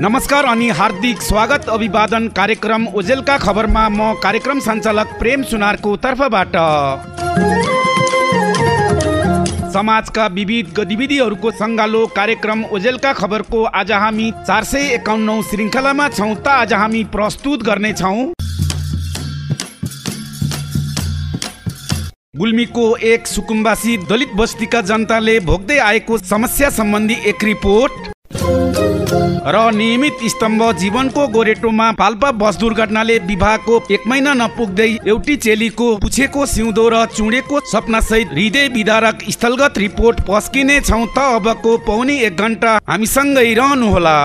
नमस्कार अनि हार्दिक स्वागत अभिवादन कार्यक्रम ओजेलका खबरमा म कार्यक्रम सञ्चालक प्रेम सुनारको तर्फबाट। समाजका विविध गतिविधिहरूको सङ्गालो कार्यक्रम ओजेलका खबरको आज हामी 451 श्रृङ्खलामा छौँ त आज हामी प्रस्तुत गर्नेछौँ गुल्मीको एक सुकुम्बासी दलित बस्तीका जनताले भोग्दै आएको समस्या सम्बन्धी एक रिपोर्ट र नियमित स्तम्भ जीवनको गोरेटोमा पाल्पा बस दुर्घटनाले विवाहको 1 महिना नपुग्दै एउटी चेलीको पुछेको सिउँदो र चुडेको सपनासहित हृदय विदारक स्थलगत रिपोर्ट पस्किने छौँ त अबको पौनी 1 घण्टा हामीसँगै रहनुहोला।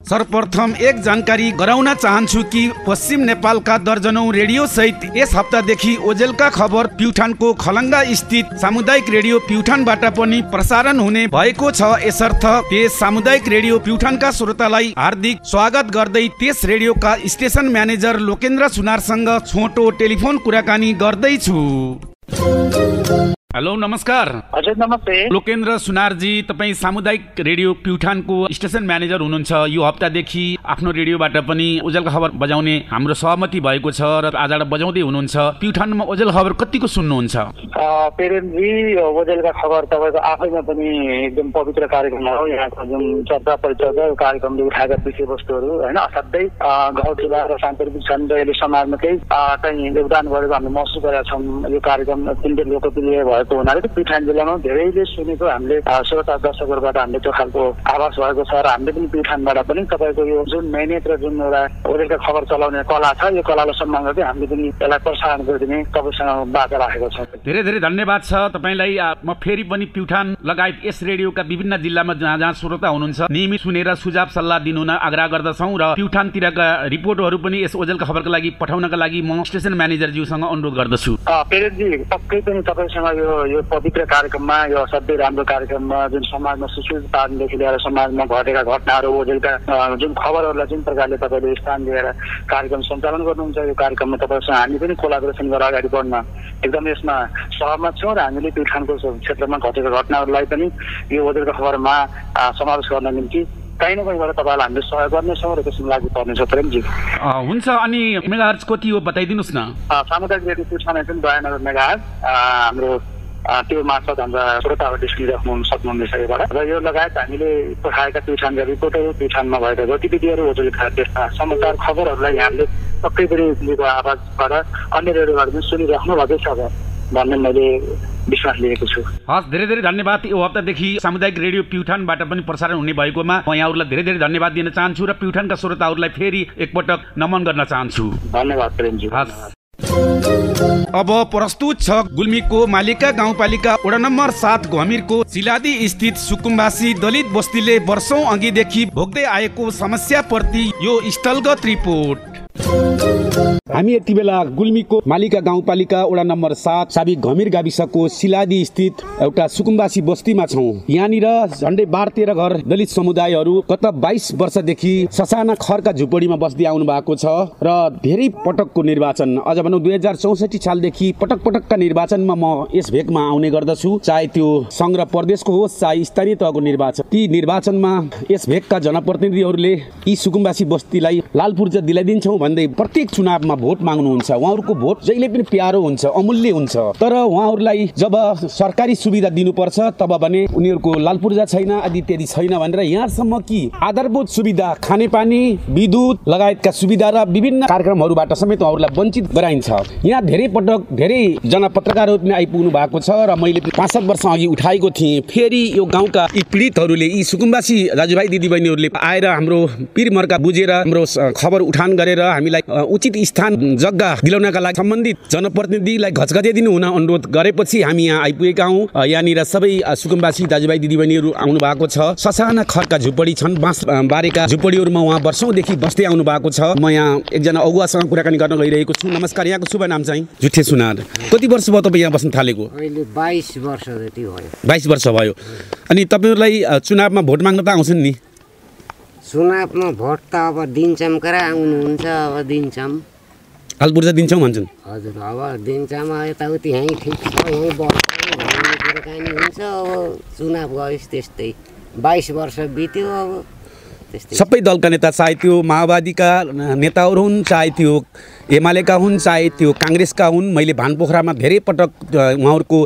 सर्वप्रथम एक जानकारी गराउन चाहन्छु कि पश्चिम नेपालका दर्जनौं रेडियो सहित यस हप्तादेखि ओजेलका खबर प्युठानको खलङ्गा स्थित सामुदायिक रेडियो प्युठानबाट पनि प्रसारण हुने भएको छ। यसर्थ त्यस सामुदायिक रेडियो प्युठानका श्रोतालाई हार्दिक स्वागत गर्दै त्यस रेडियोका स्टेसन म्यानेजर लोकेन्द्र सुनारसँग छोटो टेलिफोन कुराकानी गर्दैछु। हेलो नमस्कार। हजुर नमस्ते। लोकेन्द्र सुनारजी, तपाईँ सामुदायिक रेडियो प्युठानको स्टेसन म्यानेजर हुनुहुन्छ। यो हप्तादेखि आफ्नो रेडियोबाट पनि ओजेलका खबर बजाउने हाम्रो सहमति भएको छ र आजबाट बजाउँदै हुनुहुन्छ। प्युठानमा ओजेल खबर कतिको सुन्नुहुन्छ? पेरेन्टजी, ओजेलका खबर तपाईँको आफैमा पनि एकदम पवित्र कार्यक्रम हो। यहाँको जुन चर्चा परिचर्चा कार्यक्रमले उठाएका विषयवस्तुहरू होइन असाध्यै गाउँ जिल्ला र सान्तर्पिक छन् र यसले समाजमा केही चाहिँ योगदान गरेको हामीले महसुस गरेका छौँ। यो कार्यक्रम अत्यन्तै लोकप्रिय भएको हुनाले प्युठान जिल्लामा धेरैले सुनेको हामीले श्रोता दर्शकहरूबाट हामीले त्यो खालको आभास भएको छ र हामीले पनि प्युठानबाट पनि तपाईँको यो जुन मेहनत र जुन एउटा ओजेलका खबर चलाउने कला छ यो कलालाई सम्मान गर्दै हामीले पनि यसलाई प्रोत्साहन गरिदिने तपाईँसँग बाचा राखेको छौँ। धेरै धेरै धन्यवाद छ तपाईँलाई। म फेरि पनि प्युठान लगायत यस रेडियोका विभिन्न जिल्लामा जहाँ जहाँ श्रोता हुनुहुन्छ नियमित सुनेर सुझाव सल्लाह दिनुहुन आग्रह गर्दछौँ र प्युठानतिरका रिपोर्टहरू पनि यस ओजेलका खबरका लागि पठाउनका लागि म स्टेसन म्यानेजरज्यूसँग अनुरोध गर्दछु। पेरेन्टजी, पक्कै पनि तपाईँसँग यो पवित्र कार्यक्रममा यो असाध्यै राम्रो कार्यक्रममा जुन समाजमा सुसूचित पार्नदेखि लिएर समाजमा घटेका घटनाहरू ओजेलका जुन खबरहरूलाई जुन प्रकारले तपाईँले स्थान दिएर कार्यक्रम सञ्चालन गर्नुहुन्छ यो कार्यक्रममा तपाईँसँग हामी पनि कोलाबोरेसन गरेर अगाडि बढ्न एकदम यसमा सहमत छौँ र हामीले प्युठानको क्षेत्रमा घटेका घटनाहरूलाई पनि यो ओजेलका खबरमा समावेश गर्न निम्ति कहीँ न कहीँबाट तपाईँलाई हामीले सहयोग गर्नेछौँ र त्यसमा लागू पर्नेछ। प्रेमजी हुन्छ। अनि मेगाहर्ज कति हो बताइदिनुहोस् न? सामुदायिक रेडियो प्युठान एकदम 92 मेगाहर्ज हाम्रो त्यो मार्फत हाम्रा श्रोताहरूले सुनिराख्नु सक्नुहुनेछ योबाट। र यो लगायत हामीले पठाएका प्युठानका रिपोर्टहरू प्युठानमा भएका गतिविधिहरू ओजेलका त्यस्ता समाचार खबरहरूलाई हामीले पक्कै पनि दिएको आवाजबाट अन्य रेडियोबाट पनि सुनिराख्नु भएको छ भन्ने मैले विश्वास लिएको छु। हस्, धेरै धेरै धन्यवाद। यो हप्तादेखि सामुदायिक रेडियो प्युठानबाट पनि प्रसारण हुने भएकोमा म यहाँहरूलाई धेरै धेरै धन्यवाद दिन चाहन्छु र प्युठानका श्रोताहरूलाई फेरि एकपटक नमन गर्न चाहन्छु। धन्यवाद प्रेमजी। अब प्रस्तुत छ गुल्मीको मालिका गाउँपालिका वडा नम्बर 7 घमिरको सिलादी स्थित सुकुम्बासी दलित बस्तीले वर्षौं अघिदेखि भोग्दै आएको समस्याप्रति यो स्थलगत रिपोर्ट। हामी यति बेला गुल्मीको मालिका गाउँपालिका वडा नम्बर 7 साबिक घमिर गाविसको सिलादी स्थित एउटा सुकुम्बासी बस्तीमा छौँ। यहाँनिर झन्डै 12-13 घर दलित समुदायहरू गत 22 वर्षदेखि ससाना खरका झुपडीमा बस्दै आउनु भएको छ र धेरै पटकको निर्वाचन अझ भनौँ 2064 सालदेखि पटक पटकका निर्वाचनमा म यस भेगमा आउने गर्दछु, चाहे त्यो सङ्घ र प्रदेशको होस् चाहे स्थानीय तहको निर्वाचन। ती निर्वाचनमा यस भेगका जनप्रतिनिधिहरूले यी सुकुम्बासी बस्तीलाई लाल पूर्जा दिलाइदिन्छौँ भन्दै प्रत्येक चुनावमा भोट माग्नुहुन्छ। उहाँहरूको भोट जहिले पनि प्यारो हुन्छ, अमूल्य हुन्छ। तर उहाँहरूलाई जब सरकारी सुविधा दिनुपर्छ तब भने उनीहरूको लाल पूर्जा छैन, आदि इत्यादि छैन भनेर यहाँसम्म कि आधारभूत सुविधा खानेपानी विद्युत लगायतका सुविधा र विभिन्न कार्यक्रमहरूबाट समेत उहाँहरूलाई वञ्चित गराइन्छ। यहाँ धेरै पटक धेरै जना पत्रकारहरू पनि आइपुग्नु भएको छ र मैले 5-7 वर्ष अघि उठाएको थिएँ। फेरि यो गाउँका यी पीडितहरूले यी सुकुम्बासी दाजुभाइ दिदीबहिनीहरूले आएर हाम्रो पिरमर्का बुझेर हाम्रो खबर उठान गरेर हामीलाई उचित स्थान जग्गा दिलाउनका लागि सम्बन्धित जनप्रतिनिधिलाई घचघच्याइदिनु हुन अनुरोध गरेपछि हामी यहाँ आइपुगेका हौँ। यहाँनिर सबै सुकुम्बासी दाजुभाइ दिदीबहिनीहरू आउनु भएको छ। ससाना खरका झुपडी छन्, बाँस बारेका झुपडीहरूमा उहाँ वर्षौंदेखि बस्दै आउनु भएको छ। म यहाँ एकजना अगुवासँग कुराकानी गर्न गइरहेको छु। नमस्कार, यहाँको शुभ नाम चाहिँ? जुठे सुनार। कति वर्ष भयो तपाईँ यहाँ बस्न थालेको? अहिले 22 वर्ष जति भयो। 22 वर्ष भयो। अनि तपाईँहरूलाई चुनावमा भोट माग्न त आउँछन् नि? चुनावमा भोट त अब दिन्छौँ करा आउनुहुन्छ, अब दिन्छौँ। लाल पूर्जा दिन्छौँ भन्छन्? हजुर, अब दिन्छौँ। यताउति यहीँ ठिक छ, यहीँ बस्छौँ भन्ने कुराकानी हुन्छ। अब चुनाव गयोस् त्यस्तै 22 वर्ष बित्यो। अब त्यस्तै सबै दलका नेता, चाहे त्यो माओवादीका नेताहरू हुन्, चाहे त्यो एमालेका हुन्, चाहे त्यो काङ्ग्रेसका हुन्, मैले भानपोखरामा धेरै पटक उहाँहरूको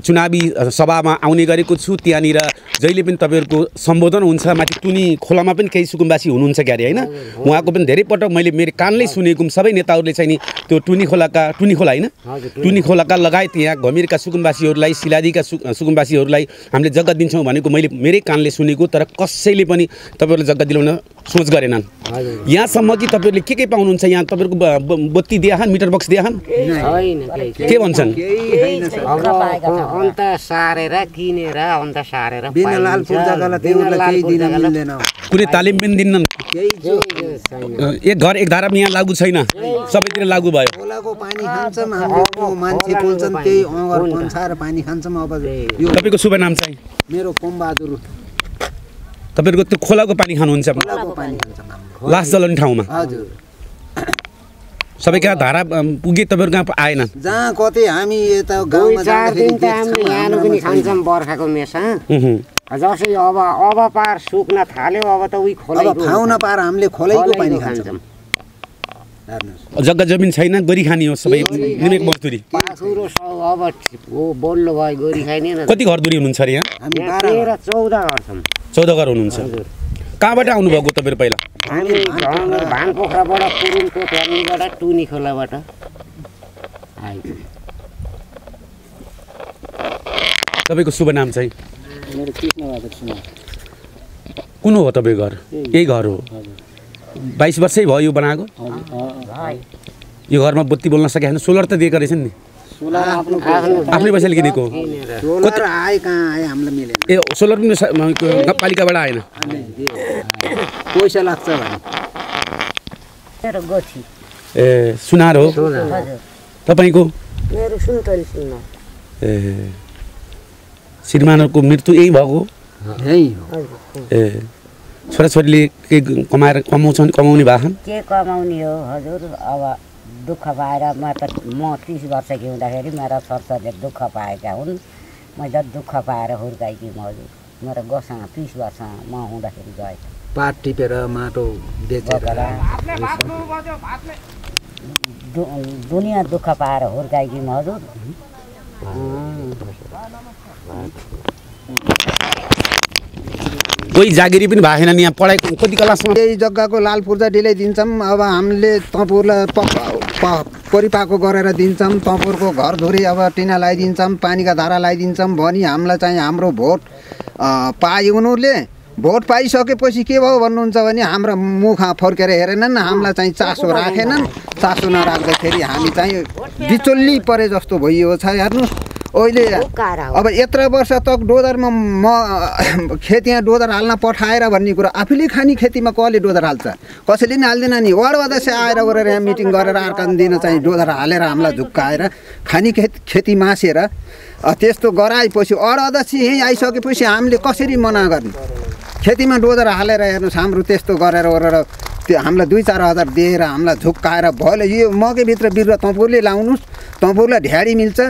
चुनावी सभामा आउने गरेको छु। त्यहाँनिर जहिले पनि तपाईँहरूको सम्बोधन हुन्छ। माथि टुनी खोलामा पनि केही सुकुम्बासी हुनुहुन्छ क्यारे होइन, उहाँको पनि धेरै पटक मैले मेरो कानले सुनेको सबै नेताहरूले चाहिँ नि त्यो टुनी खोला होइन, टुनी खोलाका लगायत यहाँ घमिरका सुकुम्बासीहरूलाई, सिलादीका सुकुम्बासीहरूलाई हामीले जग्गा दिन्छौँ भनेको मैले मेरै कानले सुनेको, तर कसैले पनि तपाईँहरूले जग्गा दिलाउन सोच गरेनन्। यहाँसम्म कि तपाईँहरूले के पाउनुहुन्छ यहाँ? तपाईँहरूको बत्ती दियाहन्, मिटर बक्स दियाहन्, के भन्छन्? अन्त सारेर किनेर अन्त सारेर कुनै तालिम पनि दिन्नन्। एक घर एक धारा यहाँ लागू छैन, सबैतिर लागू भयो। खोलाको पानी खान्छौँ, हाम्रो मान्छे बोल्छन् त्यही अँगर पन्साएर पानी खान्छौँ। अब तपाईँको शुभ नाम चाहिँ? मेरो कोमबहादुर। तपाईँहरूको त्यो खोलाको पानी खानुहुन्छ? खोलाको पानी खान्छौँ लास जलाउने ठाउँमा। हजुर, सबै कहाँ धारा पुगे, तपाईँहरू कहाँ आएन? जहाँ कतै हामी यता गाउँमा न्यानो पनि खान्छौँ बर्खाको मेसा। जसै अब पार सुक्न थाल्यो, अब त उही खोला खाउन पार हामीले खोलैको पानी खान्छौँ। जग्गा जमिन छैन, गोरी खानी हो सबै, निमेक मजदुरी। अब बोल्नु भयो गोरी खाने। कति घर दुरी हुनुहुन्छ अरे यहाँ? हामी 13-14 घर छौँ। 14 घर हुनुहुन्छ। कहाँबाट आउनुभएको तपाईँहरू पहिला? हामी भानपोखराबाट, पुरुनको त्यहाँनिरबाट, टुनी खोलाबाट आएको। तपाईँको शुभ नाम चाहिँ? कुन हो तपाईँको घर? यही घर हो? 22 वर्षै भयो यो बनाएको? यो घरमा बत्ती बोल्न सके छैन? सोलर त दिएको रहेछ नि? आफ्नै पैसाले किनेको? सोलर आए कहाँ आए, हामीलाई मिलेन। ए सोलर पनि नगरपालिकाबाट आएन? पैसा लाग्छ भने। ए सुनार हो तपाईँको? मेरो सुन्तली सुनार। ए श्रीमानको मृत्यु यही भएको? यही हो। ए छोराछोरीले के कमाउने भएको? के कमाउने हो हजुर। अब दुःख पाएर म 30 वर्षकी हुँदाखेरि मेरा छोराछोरीले दुःख पाएका हुन्। मैले दुःख पाएर हुर्काएकी म हजुर। मेरो गोसँग 30 वर्षमा म हुँदाखेरि गए। पात टिपेर माटो बेचेर दुनियाँ दुःख पाएर हुर्काएकी म हजुर। कोही जागिरी पनि भएन नि यहाँ? पढाइ कति क्लासमा? यही जग्गाको लाल पूर्जा डिलै दिन्छौँ। अब हामीले तपुरलाई परिपाको गरेर दिन्छौँ। तपुरको घर धुरी अब टिना लगाइदिन्छौँ, पानीका धारा लगाइदिन्छौँ भनी हामीलाई चाहिँ हाम्रो भोट पायो। उनीहरूले भोट पाइसकेपछि के भयो भन्नुहुन्छ भने हाम्रो मुख फर्केर हेरेनन्, हामीलाई चाहिँ चासो राखेनन्। चासो नराख्दाखेरि हामी चाहिँ बिचोल्ली परे जस्तो भइयो छ। हेर्नुहोस् अहिले अब यत्र वर्ष तक डोजरमा म खेतीमा डोजर हाल्न पठाएर भन्ने कुरा, आफूले खाने खेतीमा कसले डोजर हाल्छ? कसैले नि हाल्दैन नि। वार्ड अध्यक्ष आएर गरेर यहाँ मिटिङ गरेर अर्का दिन चाहिँ डोजर हालेर हामीलाई झुक्काएर खाने खेती मासेर त्यस्तो गराएपछि वार्ड अध्यक्ष यहीँ आइसकेपछि हामीले कसरी मना गर्ने? खेतीमा डोजर हालेर हेर्नुहोस्, हाम्रो त्यस्तो गरेर त्यो हामीलाई 2-4 हजार दिएर हामीलाई झुक्काएर भयो। यो मकैभित्र बिरुवा तपुरले लाउनुहोस्, तपुरलाई ढ्याडी मिल्छ,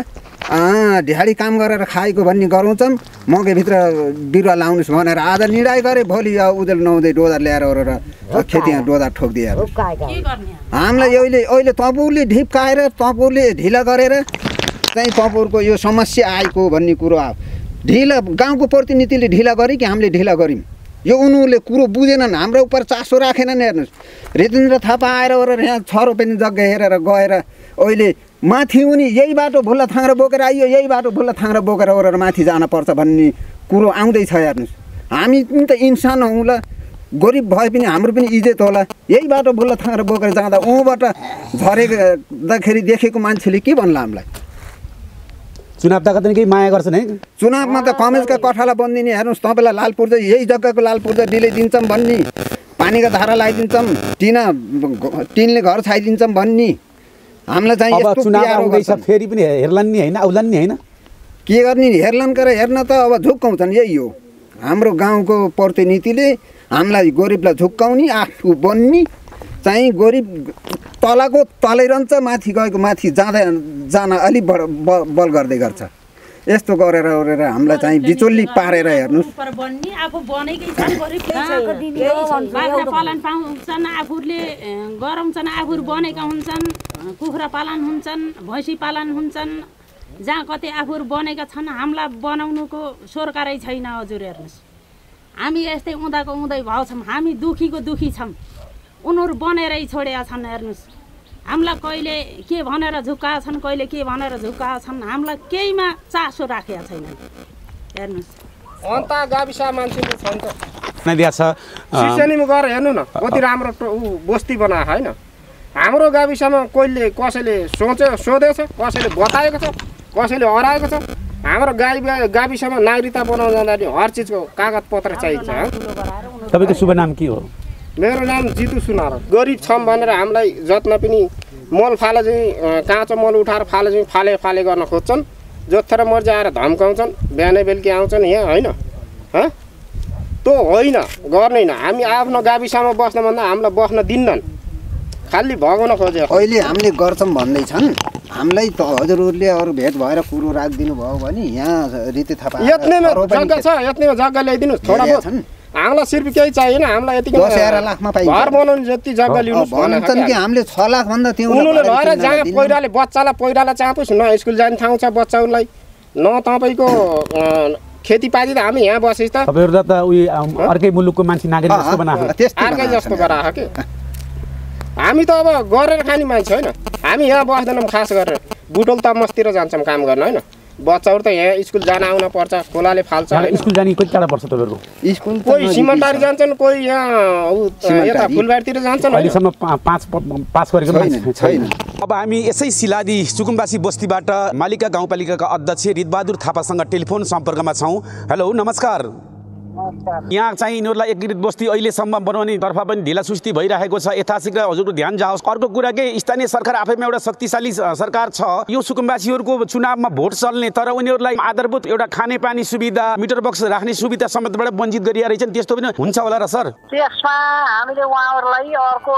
ढ्याडी काम गरेर खाएको भन्ने गराउँछौँ। मकैभित्र बिरुवा लाउनुहोस् भनेर आज निर्णय गरे, भोलि उदेल नहुँदै डोजर ल्याएर खेतीमा डोजर ठोकिदिए। हामीलाई अहिले तपुरले ढिप्काएर, तपुरले ढिला गरेर चाहिँ तपुरको यो समस्या आएको भन्ने कुरो ढिला गाउँको प्रतिनिधिले ढिला गरे कि हामीले ढिला गऱ्यौँ? यो उनीहरूले कुरो बुझेनन्, हाम्रो उप चासो राखेनन्। हेर्नुहोस् रितेन्द्र थापा आएर यहाँ 6 रुपियाँ जग्गा हेरेर गएर अहिले माथि उनी यही बाटो भुल्ला थाङ्ग्रा बोकेर आइयो, यही बाटो भुल्ला थाङ्ग्रा बोकेर ओरेर माथि जानुपर्छ भन्ने कुरो आउँदैछ। हेर्नुहोस् हामी पनि त इन्सान हौँ ल, गरिब भए पनि हाम्रो पनि इज्जत होला। यही बाटो भुल्ला थाङ्ग्रा बोकेर जाँदा ऊबाट झरेदाखेरि देखेको मान्छेले के भन्ला हामीलाई? चुनाव त केही माया गर्छन् है? चुनावमा त कमेजका कठाला बनिदिने। हेर्नुहोस् तपाईँलाई लाल पूर्जा, यही जग्गाको लाल पूर्जा डिलै दिन्छौँ भन्ने, पानीका धारा लगाइदिन्छौँ, टिनले घर छाइदिन्छौँ भन्ने हामीलाई चाहिँ यस्तो चुनाव आउँदैछ फेरि पनि हेर्लान् नि हैन, आउलान् नि हैन? के गर्ने नि? हेर्लान् गरेर हेर्न त अब झुक्काउँछन्। यही हो हाम्रो गाउँको प्रतिनिधिले हामीलाई गरिबलाई झुक्काउने, आफू बन्ने चाहिँ गरिब तलको तलै रहन्छ, माथि गएको माथि जान अलिक बल गर्दै गर्छ। यस्तो गरेर हामीलाई चाहिँ बिचोल्ली पारेर हेर्नुहोस्। आफू बनेकै बाख्रा पालन पाउँछन्, आफूले गराउँछन्, आफूहरू बनेका हुन्छन्, कुखुरा पालन हुन्छन्, भैँसी पालन हुन्छन्, जहाँ कतै आफूहरू बनेका छन्। हामीलाई बनाउनुको सरकारै छैन हजुर। हेर्नुहोस् हामी यस्तै उँधाको उँधै भाउ छौँ, हामी दुखीको दुखी छौँ, उनीहरू बनेरै छोडेका छन्। हेर्नुहोस् हामीलाई कहिले के भनेर झुक्काएका छन्, कहिले के भनेर झुक्काएका छन्, हामीलाई केहीमा चासो राखेका छैनन्। हेर्नुहोस् अन्त गाविस मान्छेले छन् त दिएको छ सिर्सेनीमा गएर हेर्नु न कति राम्रो बस्ती बनाएको होइन। हाम्रो गाविसमा कसैले सोधेको छ, कसैले बताएको छ, कसैले हराएको छ। हाम्रो गाविसमा नागरिकता बनाउन जाँदाखेरि हर चिजको कागज पत्र चाहिन्छ। तपाईँको शुभ नाम के हो? मेरो नाम जितु सुनार। गरिब छौँ भनेर हामीलाई जत्न पनि मल फाले चाहिँ काँचो मल उठाएर फाले गर्न खोज्छन्। जोत्थेर मर्जी आएर धम्काउँछन्, बिहानै बेलुकी आउँछन् यहाँ होइन। त्यो होइन, गर्दैन। हामी आफ्नो गाविसमा बस्नुभन्दा हामीलाई बस्न दिन्नन्, खालि भगाउन खोज्यो। अहिले हामीले गर्छौँ भन्दैछन्, हामीलाई त हजुरहरूले अरू भेट भएर कुरो राखिदिनु भयो भने यहाँ रीति थापा यत्नैमा जग्गा छ, यत्नैमा जग्गा ल्याइदिनुहोस्। थोडा बहुत हामीलाई सिर्फ केही चाहिएन, हामीलाई यति 10,000 लाखमा पाइन्छ। घर बनाउनु जति जग्गा लिनुहोस् भन्छन् कि हामीले 6 लाख भन्दा त्यो उनीहरूले भएर जहाँ पहिराले चाँपोस् न स्कुल जाने ठाउँ छ बच्चाहरूलाई, न तपाईँको खेतीपाती त हामी यहाँ बसेछ त तपाईँहरू त उयो अर्कै मुलुकको मान्छे नागरिक जस्तो बनाएको अर्कै जस्तो गराएको के। हामी त अब गरेर खाने मान्छे होइन, हामी यहाँ बस्दैनौँ। खास गरेर बुटोल तमसतिर जान्छौँ काम गर्न होइन। बच्चाहरू त यहाँ स्कुल जान आउन पर्छ, खोलाले फाल्छ। स्कुल जाने कति टाढा पर्छ तपाईँहरू? स्कुल कोही सिमलटारी जान्छन्, कोही यहाँ यता फुलबारीतिर जान्छन्। अहिलेसम्म पास गरेको मान्छे छैन। अब हामी यसै सिलादी सुकुम्बासी बस्तीबाट मालिका गाउँपालिकाका अध्यक्ष रितबहादुर थापासँग टेलिफोन सम्पर्कमा छौँ। हेलो नमस्कार। यहाँ चाहिँ यिनीहरूलाई एकीकृत बस्ती अहिलेसम्म बनाउने तर्फ पनि ढिलासुस्ती भइरहेको छ। यथाशीघ्र हजुरको ध्यान जाओस्। अर्को कुरा के, स्थानीय सरकार आफैमा एउटा शक्तिशाली सरकार छ। यो सुकुम्बासीहरूको चुनावमा भोट चल्ने तर उनीहरूलाई आधारभूत एउटा खानेपानी सुविधा, मिटर बक्स राख्ने सुविधा समेतबाट वञ्चित गरिरहेछन्। त्यस्तो पनि हुन्छ होला र सर? त्यसमा हामीले उहाँहरूलाई अर्को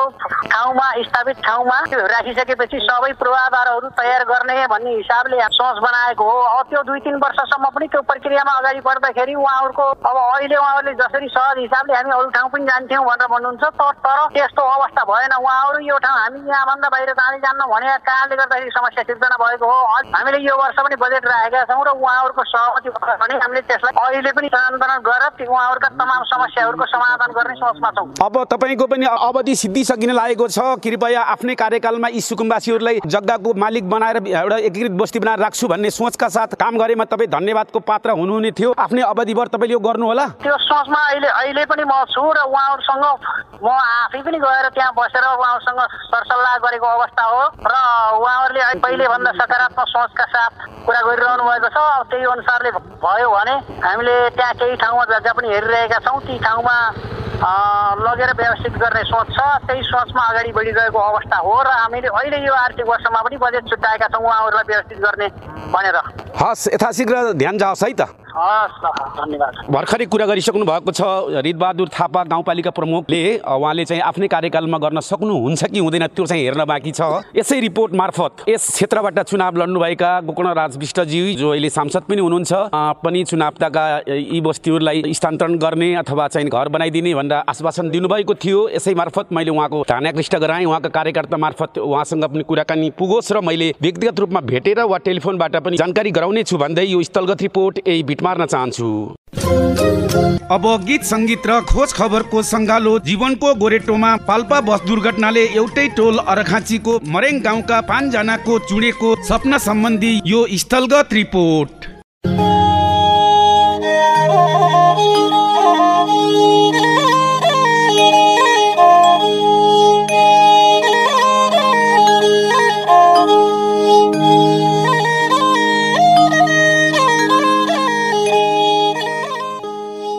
ठाउँमा स्थापित ठाउँमा राखिसकेपछि सबै पूर्वाधारहरू तयार गर्ने भन्ने हिसाबले सोच बनाएको हो। त्यो 2-3 वर्षसम्म पनि त्यो प्रक्रियामा अगाडि बढ्दाखेरि उहाँहरूको अब अहिले उहाँहरूले जसरी सहज हिसाबले हामी अरू ठाउँ पनि जान्थ्यौँ भनेर भन्नुहुन्छ, तर त्यस्तो अवस्था भएन। उहाँहरू यो ठाउँ हामी यहाँभन्दा बाहिर जान्न भने कारणले गर्दाखेरि समस्या सिर्जना भएको हो। हामीले यो वर्ष पनि बजेट राखेका छौँ र उहाँहरूको सहमति भयो भने हामीले त्यसलाई अहिले पनि सञ्चालन गरेर उहाँहरूका तमाम समस्याहरूको समाधान गर्ने सोचमा छौँ। अब तपाईँको पनि अवधि सिद्धिसकिन लागेको छ। कृपया आफ्नै कार्यकालमा यी सुकुम्बासीहरूलाई जग्गाको मालिक बनाएर एउटा एकीकृत बस्ती बनाएर राख्छु भन्ने सोचका साथ काम गरेमा तपाईँ धन्यवादको पात्र हुनुहुने थियो। आफ्नै अवधिभर तपाईँले यो गर्नु होला। त्यो सोचमा अहिले पनि म छु र उहाँहरूसँग म आफै पनि गएर त्यहाँ बसेर उहाँहरूसँग सरसल्लाह गरेको अवस्था हो र उहाँहरूले पहिले भन्दा सकारात्मक सोचका साथ कुरा गरिरहनु भएको छ। त्यही अनुसारले भयो भने हामीले त्यहाँ केही ठाउँमा जग्गा पनि हेरिरहेका छौँ। ती ठाउँमा लगेर व्यवस्थित गर्ने सोच छ। त्यही सोचमा अगाडि बढिरहेको अवस्था हो र हामीले अहिले यो आर्थिक वर्षमा पनि बजेट छुट्याएका छौँ उहाँहरूलाई व्यवस्थित गर्ने भनेर। हस्, यथाशीघ्र ध्यान जाओस् है त। हस्, धन्यवाद। भर्खरै कुरा गरिसक्नु भएको छ रितबहादुर थापा गाउँपालिका प्रमुखले। उहाँले चाहिँ आफ्नै कार्यकालमा गर्न सक्नुहुन्छ कि हुँदैन त्यो चाहिँ हेर्न बाँकी छ। यसै रिपोर्ट मार्फत यस क्षेत्रबाट चुनाव लड्नुभएका गोकर्णराज विष्टजी जो अहिले सांसद पनि हुनुहुन्छ पनि चुनावका यी बस्तीहरूलाई स्थानान्तरण गर्ने अथवा चाहिँ घर बनाइदिने भनेर आश्वासन दिनुभएको थियो। यसै मार्फत मैले उहाँको ध्यान आकृष्ट गराएँ। उहाँका कार्यकर्ता मार्फत उहाँसँग पनि कुराकानी पुगोस् र मैले व्यक्तिगत रूपमा भेटेर वा टेलिफोनबाट पनि जानकारी गराउने छु भन्दै यो स्थलगत रिपोर्ट यही बिट मार्न चाहन्छु। अब गीत सङ्गीत र खोज खबरको सङ्गालो। जीवनको गोरेटोमा पाल्पा बस दुर्घटनाले एउटै टोल अर्घाँचीको मरेङ गाउँका 5 जनाको चुडेको सपना सम्बन्धी यो स्थलगत रिपोर्ट।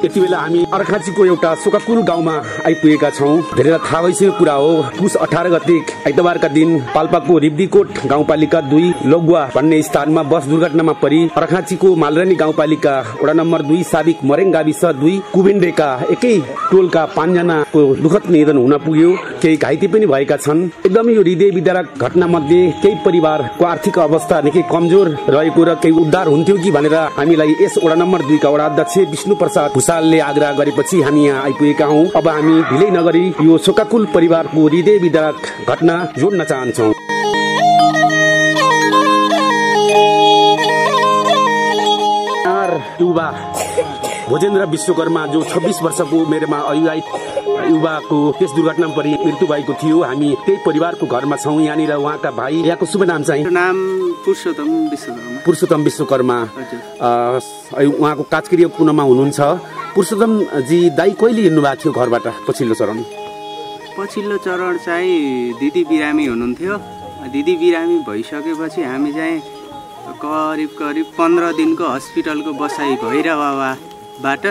यति बेला हामी अर्खाँचीको एउटा सोकाकुल गाउँमा आइपुगेका छौँ। धेरैलाई थाहा भइसकेको कुरा हो, पुस 18 गते आइतबारका दिन पाल्पाको रिब्दीकोट गाउँपालिका 2 लोगुवा भन्ने स्थानमा बस दुर्घटनामा परि अर्खाँचीको मालरानी गाउँपालिका वडा नम्बर 2 साबिक मरेङ गाविस 2 कुबेन्डेका एकै टोलका 5 जनाको दुःखद निधन हुन पुग्यो। केही घाइते पनि भएका छन्। एकदमै यो हृदय विदारक घटना मध्ये केही परिवारको आर्थिक अवस्था निकै कमजोर रहेको र केही उद्धार हुन्थ्यो कि भनेर हामीलाई यस वडा नम्बर 2 का वडा अध्यक्ष विष्णु प्रसाद भुसालले आग्रह गरेपछि हामी यहाँ आइपुगेका हौँ। अब हामी ढिलै नगरी यो सोकाकुल परिवारको हृदय विदारक घटना जोड्न चाहन्छौँ। युवा भोजेन्द्र विश्वकर्मा जो 26 वर्षको उमेरमा अविवाहित युवाको त्यस दुर्घटनामा परि मृत्यु भएको थियो। हामी त्यही परिवारको घरमा छौँ। यहाँनिर उहाँका भाइ, यहाँको शुभ नाम चाहिँ? नाम पुरुषोत्तम विश्वकर्मा। उहाँको काजक्रिया पुनमा हुनुहुन्छ। पुरुषोत्तम जी, दाइ कहिले हिँड्नु भएको थियो घरबाट पछिल्लो चरण? पछिल्लो चरण चाहिँ दिदी बिरामी हुनुहुन्थ्यो। दिदी बिरामी भइसकेपछि हामी चाहिँ करिब 15 दिनको हस्पिटलको बसाइ भैरवाबाट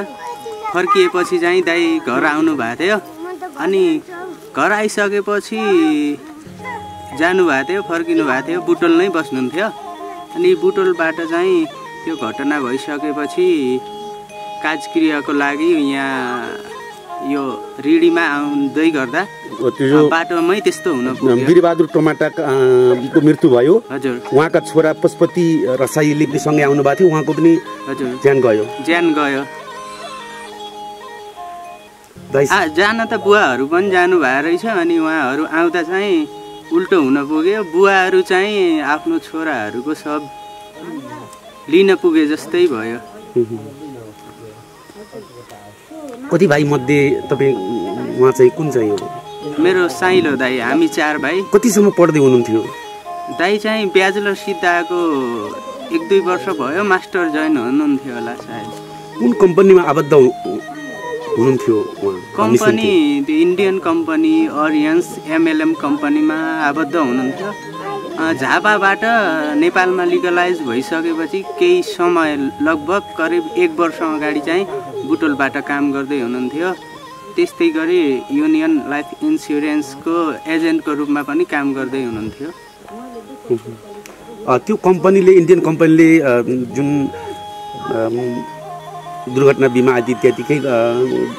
फर्किएपछि चाहिँ दाइ घर आउनु भएको थियो। अनि घर आइसकेपछि जानुभएको थियो, फर्किनु भएको थियो। बुटोल नै बस्नुहुन्थ्यो। अनि बुटोलबाट चाहिँ त्यो घटना भइसकेपछि काजक्रियाको लागि यहाँ यो रिडीमा आउँदै गर्दा बाटोमै त्यस्तो हुन पुग्यो। वीरबहादुर टमाटाको मृत्यु भयो। हजुर। उहाँका छोरा पशुपति रसाइली सँगै आउनु भएको थियो। उहाँको पनि हजुर ज्यान गयो। जान त बुवाहरू पनि जानु भएको रहेछ। अनि उहाँहरू आउँदा चाहिँ उल्टो हुन पुग्यो। बुवाहरू चाहिँ आफ्नो छोराहरूको सब लिन पुगे जस्तै भयो। कति भाइ मध्ये तपाईँ उहाँ चाहिँ कुन चाहिँ हो? मेरो साइलो दाइ। हामी 4 भाइ। कतिसम्म पढ्दै हुनुहुन्थ्यो? दाइ चाहिँ ब्याचलर सिद्धाएको 1-2 वर्ष भयो। मास्टर जोइन हुनुहुन्थ्यो होला सायद। कुन कम्पनीमा आबद्ध हुनुहुन्थ्यो? कम्पनी इन्डियन कम्पनी ओरियन्स MLM कम्पनीमा आबद्ध हुनुहुन्थ्यो। झापाबाट नेपालमा लिगलाइज भइसकेपछि केही समय लगभग करिब 1 वर्ष अगाडि चाहिँ बुटोलबाट काम गर्दै हुनुहुन्थ्यो। त्यस्तै गरी युनियन लाइफ इन्सुरेन्सको एजेन्टको रूपमा पनि काम गर्दै हुनुहुन्थ्यो। त्यो कम्पनीले, इन्डियन कम्पनीले जुन दुर्घटना बिमा आदि इत्यादि केही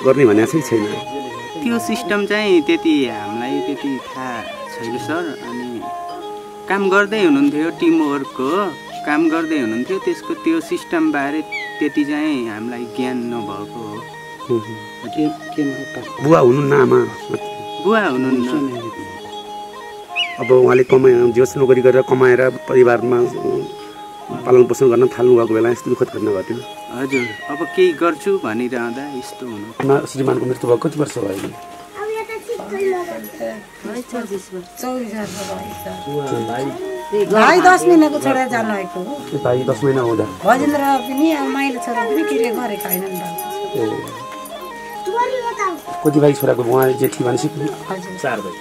गर्ने भनेको चाहिँ छैन? त्यो सिस्टम चाहिँ त्यति हामीलाई त्यति थाहा छैन सर। अनि काम गर्दै हुनुहुन्थ्यो, टिमवर्कको काम गर्दै हुनुहुन्थ्यो। त्यसको त्यो सिस्टमबारे त्यति चाहिँ हामीलाई ज्ञान नभएको हो। बुवा हुनुहुन्न? आमा? बुवा हुनुहुन्न। अब उहाँले जोस नोकरी गरेर कमाएर परिवारमा पालन पोषण गर्न थाल्नु भएको बेला यस्तो दुःखद घटना घट्यो। हजुर। अब केही गर्छु भनिरहँदा यस्तो हुनु। श्रीमानको मृत्यु भएको कति वर्ष भयो? 10 महिनाको छोरा जानुभएको हो। 10 महिना हुँदा भजेन्द्र पनि माइलो छोरा पनि के गरेको होइन। कति भाइ छोराको? उहाँ जेठी भनेपछि 4 भाइ।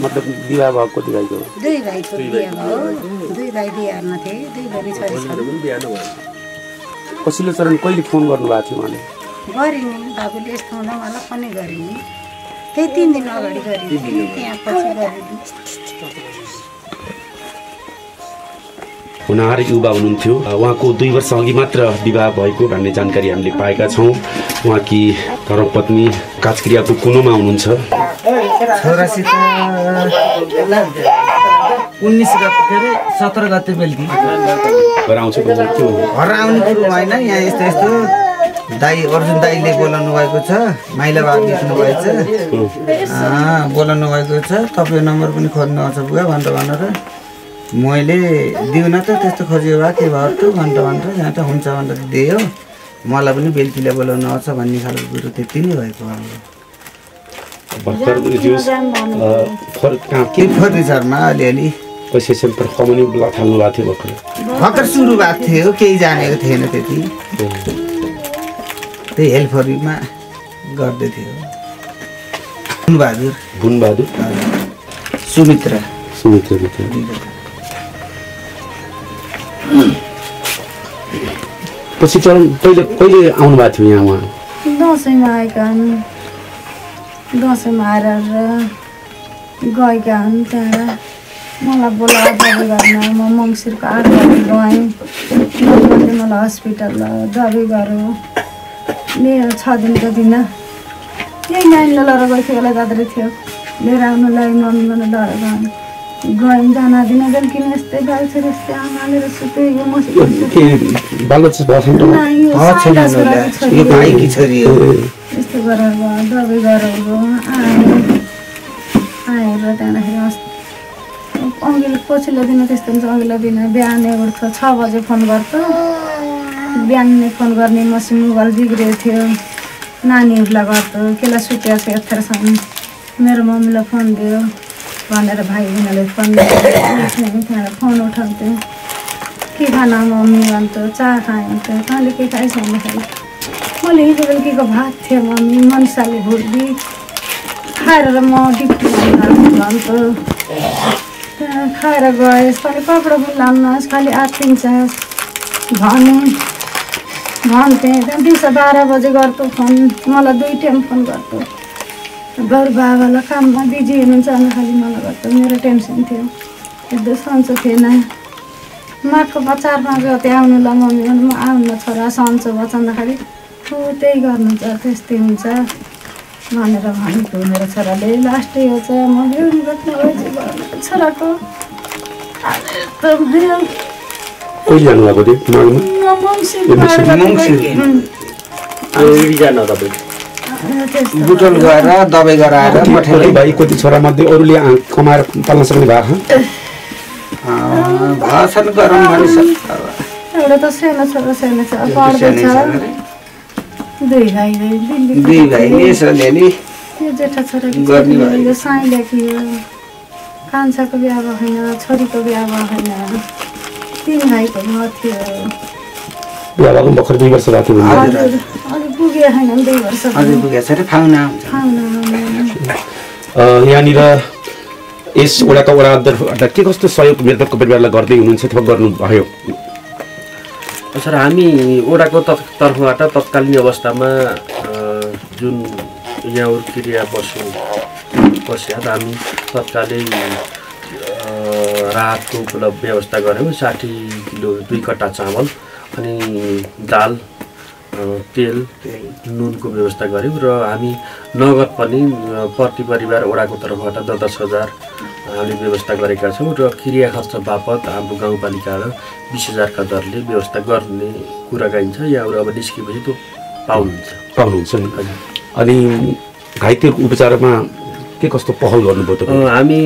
मतलब विवाह भएको कति भाइको? 2 भाइको बिहा भयो। 2 भाइ बिहारमा थिए, 2 भाइ छोरी छन्। पछिल्लो चरण कहिले फोन गर्नुभएको थियो उहाँले? गरिनी बाबुले यस्तो हुँदा मलाई पनि गरिनी। त्यही 3 दिन अगाडि गरिनी। त्यहाँ पछि गरिनी। हुनहार युवा हुनुहुन्थ्यो। उहाँको 2 वर्ष अघि मात्र विवाह भएको भन्ने जानकारी हामीले पाएका छौँ। उहाँकी धर्मपत्नी काजक्रियाको कुनोमा हुनुहुन्छ। छोरासित 19 गते 17 गते बेलुकी घर आउँछ। घर आउनु कुरो होइन। यहाँ यस्तो दाई अर्जुन दाईले बोलाउनु भएको छ। माइला बाबा लेख्नु भएको छ, बोलाउनु भएको छ। तपाईँ नम्बर पनि खोज्नु आउँछ बुवा भनेर मैले दिउन त त्यस्तो खोज्यो भए के भयो त भनेर यहाँ त हुन्छ भनेर दियो। मलाई पनि बेलुकीलाई बोलाउनु आउँछ भन्ने खालको कुरो त्यति नै भएको फर्निचरमा अलिअलि भर्खर सुरु भएको थियो। केही जानेको थिएन त्यति। त्यही हेल्परमा गर्दै थियो। बुनबहादुर सुमित्रा पछि चरण कहिले आउनु भएको थियो यहाँ? उहाँ दसैँमा आएका हुन् दसैँमा आएर गएका हुन् त्यहाँ मलाई बोलाएर दबाई गर्न म मङ्सिरको 8 गते गएँ मलाई हस्पिटल दबाई गऱ्यो लिएर 6 दिनको दिन यही नानीले लएर गएको बेला दादाले थियो लिएर आउनुलाई मम्मी मलाई लएर गयौँ जान दिन बेलुकी यस्तै बालछोरी यस्तै आमाले सुते यस्तो गरेर दबाई गरेर आएर त्यहाँदेखि अघिल्लो पछिल्लो दिन त्यस्तो हुन्छ अघिल्लो दिन बिहानै उठ्छ 6 बजे फोन गर्छु बिहानै फोन गर्ने मसिन मोबाइल बिग्रेको थियो नानीहरूलाई गर्छु केलाई सुतेको छ यत्रोसम्म मेरो मम्मीलाई फोन दियो भनेर भाइ बहिनीले फोन त्यहाँबाट फोन उठाउँथ्यो के खाना मम्मी भन्थ्यो चिया खाएँ भन्थ्यो तैँले के खाएछ भन्दाखेरि मैले हिजो बेलुकीको भात थियो मम्मी मनिषाले भुर्दी खाएर र म डिप्टी भन्थ्यो त्यहाँ खाएर गएँ खालि कपडा पनि लानुहोस् खालि आत्तिन्छ भन्थेँ त्यहाँ दिउँसो 12 बजे गर्छु फोन मलाई 2 टाइम फोन गर्छु बाउ बाबालाई काममा बिजी हुनुहुन्छ अनि खालि मलाई गर्छु मेरो टेन्सन थियो एकदम सन्चो थिएन माघको 4-5 गते आउनु ल मम्मी भने म आउनु छोरा सन्चो भयो भन्दाखेरि हो त्यही गर्नु छ त्यस्तै हुन्छ भनेर भनेको मेरो छोराले लास्टै हो छ म बिउनु बस्नु छोराको कहिले जानुभएको थियो बुटोल गएर दबाई गराएर पठाइ भाइ कति छोरा मध्ये अरूले कमाएर पाल्न सक्ने भएको भाषण गरौँ भनिसक्छ एउटा त सानो छोरा सानो छ पढ्दैछ 2 भाइले यसले नि यो जेठा छोरा यो साइले कि कान्छाको बिहा भएन छोरीको बिहा भएन 3 भाइको म थियो बिहा भएको भर्खर 2 वर्ष भएको थियो अलि पुगे हैन 2 वर्ष अलि पुगे छ रे फाउना यहाँनिर यस वडाका वडा अध्यक्षलाई के कस्तो सहयोग मृतकको परिवारलाई गर्दै हुनुहुन्छ अथवा गर्नुभयो सर हामी वडाको तर्फबाट तत्कालीन अवस्थामा जुन यहाँ क्रिया पश्चात हामी तत्कालै राहतको उपलब्ध व्यवस्था गऱ्यौँ 60 किलो 2 कट्टा चामल अनि दाल तेल नुनको व्यवस्था गऱ्यौँ र हामी नगद पनि प्रति परिवार वडाको तर्फबाट 10,000 हामीले व्यवस्था गरेका छौँ र क्रिया खर्च बापत हाम्रो गाउँपालिकाबाट 20,000 का दरले व्यवस्था गर्ने कुरा गरिन्छ यहाँहरू अब निस्केपछि त्यो पाउनुहुन्छ नि अनि घाइतेहरूको उपचारमा के कस्तो पहल गर्नुभयो तपाईँ हामी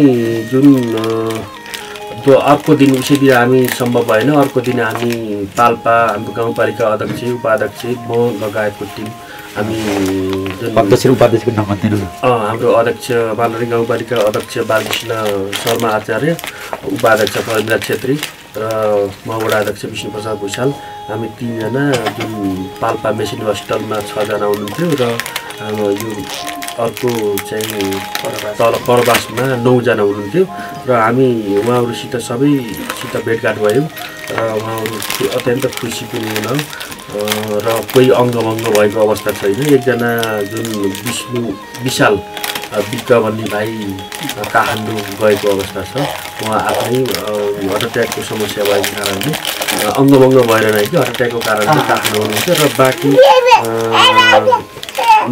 जुन त्यो अर्को दिन उसै दिन हामी सम्भव भएन अर्को दिन हामी पाल्पा हाम्रो गाउँपालिका अध्यक्ष उपाध्यक्ष म लगायतको टिम हामी जुन अध्यक्ष उपाध्यक्षको नाम भन्दिनु हाम्रो अध्यक्ष बालरी गाउँपालिका अध्यक्ष बालकृष्ण शर्मा आचार्य उपाध्यक्ष प्रवीण छेत्री र म वडा अध्यक्ष विष्णु प्रसाद भुषाल हामी 3 जना जुन पाल्पा मेसिन हस्पिटलमा 6 जना हुनुहुन्थ्यो र हाम्रो यो अर्को चाहिँ तल परवासमा 9 जना हुनुहुन्थ्यो र हामी उहाँहरूसित सबैसित भेटघाट भयौँ र उहाँहरू अत्यन्त खुसी पनि हुन र कोही अङ्गभङ्ग भएको अवस्था छैन एकजना जुन विशाल बिक्क भन्ने भाइ काठमाडौँ गएको अवस्था छ उहाँ आफ्नै हार्ट एट्याकको समस्या भएको कारणले अङ्गभङ्ग भएर नै कि हार्ट एट्याकको कारणले काठमाडौँ हुनुहुन्छ र बाँकी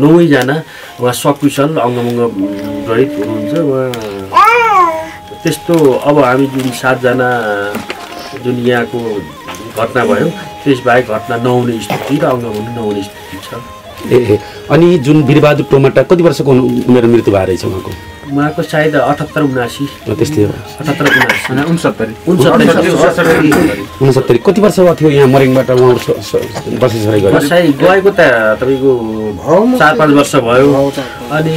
9 जना उहाँ सकुशल अङ्गभङ्ग रहित हुनुहुन्छ उहाँ त्यस्तो अब हामी जुन 7 जना जुन यहाँको घटना भयो त्यसबाहेक घटना नहुने स्थिति र अङ्गभङ्ग नहुने स्थिति छ अनि जुन वीरबहादुर टोमाटा कति वर्षको उमेर मृत्यु भएको रहेछ उहाँको सायद 78-79 त्यस्तै हो 78-69 कति वर्ष भएको थियो यहाँ मरेङबाट उहाँहरू बसेसरी गएको त तपाईँको 4-5 वर्ष भयो अनि